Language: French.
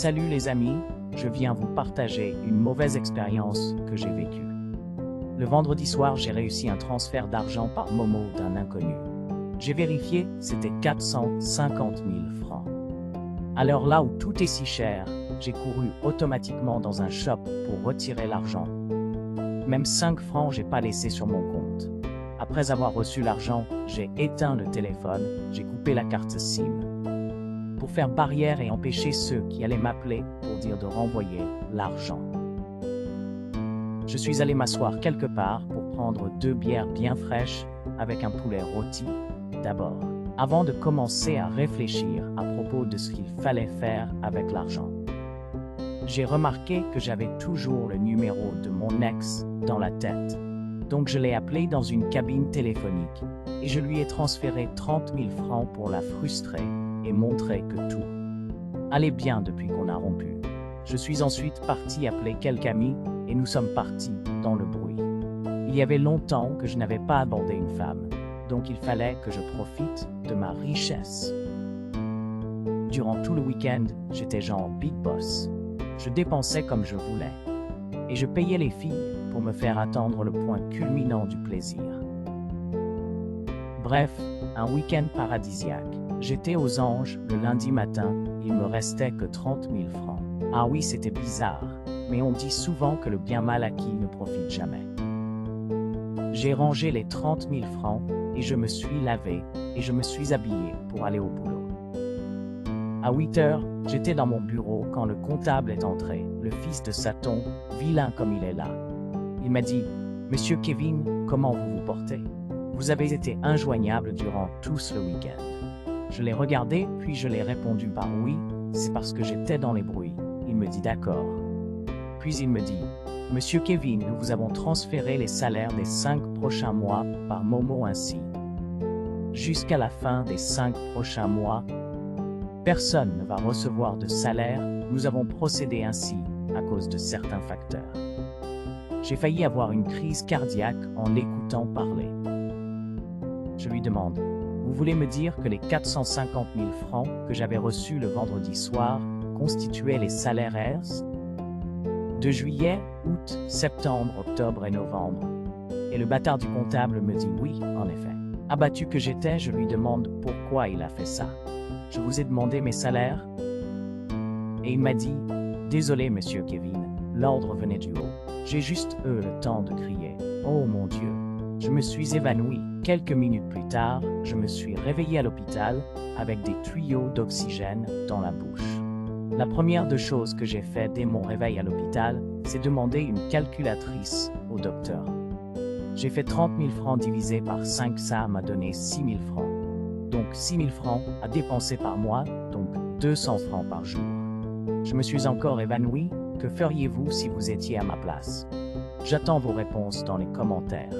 Salut les amis, je viens vous partager une mauvaise expérience que j'ai vécue. Le vendredi soir, j'ai réussi un transfert d'argent par Momo d'un inconnu. J'ai vérifié, c'était 450 000 francs. Alors là où tout est si cher, j'ai couru automatiquement dans un shop pour retirer l'argent. Même 5 francs, j'ai pas laissé sur mon compte. Après avoir reçu l'argent, j'ai éteint le téléphone, j'ai coupé la carte SIM. Pour faire barrière et empêcher ceux qui allaient m'appeler pour dire de renvoyer l'argent. Je suis allé m'asseoir quelque part pour prendre 2 bières bien fraîches avec un poulet rôti d'abord, avant de commencer à réfléchir à propos de ce qu'il fallait faire avec l'argent. J'ai remarqué que j'avais toujours le numéro de mon ex dans la tête, donc je l'ai appelé dans une cabine téléphonique et je lui ai transféré 30 000 francs pour la frustrer et montrer que tout allait bien depuis qu'on a rompu. Je suis ensuite parti appeler quelques amis et nous sommes partis dans le bruit. Il y avait longtemps que je n'avais pas abordé une femme, donc il fallait que je profite de ma richesse. Durant tout le week-end, j'étais genre big boss. Je dépensais comme je voulais. Et je payais les filles pour me faire attendre le point culminant du plaisir. Bref, un week-end paradisiaque. J'étais aux anges le lundi matin, il me restait que 30 000 francs. Ah oui, c'était bizarre, mais on dit souvent que le bien mal acquis ne profite jamais. J'ai rangé les 30 000 francs et je me suis lavé et je me suis habillé pour aller au boulot. À 8 heures, j'étais dans mon bureau quand le comptable est entré, le fils de Satan, vilain comme il est là. Il m'a dit « Monsieur Kevin, comment vous vous portez? Vous avez été injoignable durant tout ce week-end. » Je l'ai regardé, puis je l'ai répondu par oui, c'est parce que j'étais dans les bruits. Il me dit d'accord. Puis il me dit, Monsieur Kevin, nous vous avons transféré les salaires des 5 prochains mois par Momo ainsi. Jusqu'à la fin des 5 prochains mois, personne ne va recevoir de salaire, nous avons procédé ainsi à cause de certains facteurs. J'ai failli avoir une crise cardiaque en l'écoutant parler. Je lui demande, vous voulez me dire que les 450 000 francs que j'avais reçus le vendredi soir constituaient les salaires de juillet, août, septembre, octobre et novembre? Et le bâtard du comptable me dit oui, en effet. Abattu que j'étais, je lui demande pourquoi il a fait ça. Je vous ai demandé mes salaires? Et il m'a dit, désolé monsieur Kevin, l'ordre venait du haut. J'ai juste eu le temps de crier, oh mon Dieu. Je me suis évanoui. Quelques minutes plus tard, je me suis réveillé à l'hôpital avec des tuyaux d'oxygène dans la bouche. La première des choses que j'ai fait dès mon réveil à l'hôpital, c'est demander une calculatrice au docteur. J'ai fait 30 000 francs divisé par 5, ça m'a donné 6 000 francs. Donc 6 000 francs à dépenser par mois, donc 200 francs par jour. Je me suis encore évanoui. Que feriez-vous si vous étiez à ma place? J'attends vos réponses dans les commentaires.